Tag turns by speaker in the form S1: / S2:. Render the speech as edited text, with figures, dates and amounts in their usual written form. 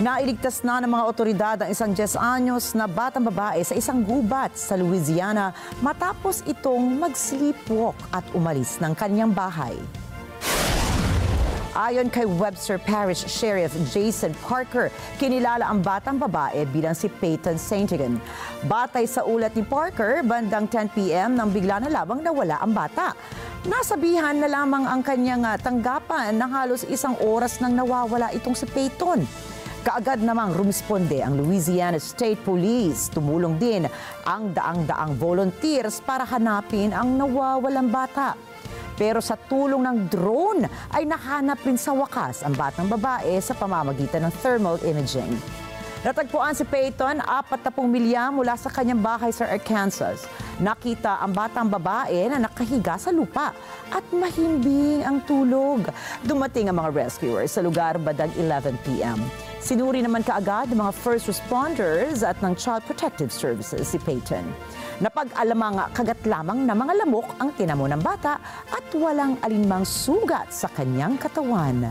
S1: Nailigtas na ng mga otoridad ang isang 10 anyos na batang babae sa isang gubat sa Louisiana matapos itong mag-sleepwalk at umalis ng kanyang bahay. Ayon kay Webster Parish Sheriff Jason Parker, kinilala ang batang babae bilang si Peyton Saint-Egan. Batay sa ulat ni Parker, bandang 10 p.m. nang bigla na lamang nawala ang bata. Nasabihan na lamang ang kanyang tanggapan na halos isang oras nang nawawala itong si Peyton. Kaagad namang rumisponde ang Louisiana State Police. Tumulong din ang daang-daang volunteers para hanapin ang nawawalang bata. Pero sa tulong ng drone ay nahanap rin sa wakas ang batang babae sa pamamagitan ng thermal imaging. Natagpuan si Peyton 40 milya mula sa kanyang bahay sa Arkansas. Nakita ang batang babae na nakahiga sa lupa at mahimbing ang tulog. Dumating ang mga rescuers sa lugar bandang 11 p.m. Sinuri naman kaagad ng mga first responders at ng Child Protective Services si Peyton. Napag-alamang kagat lamang na mga lamok ang tinamo ng bata at walang alinmang sugat sa kanyang katawan.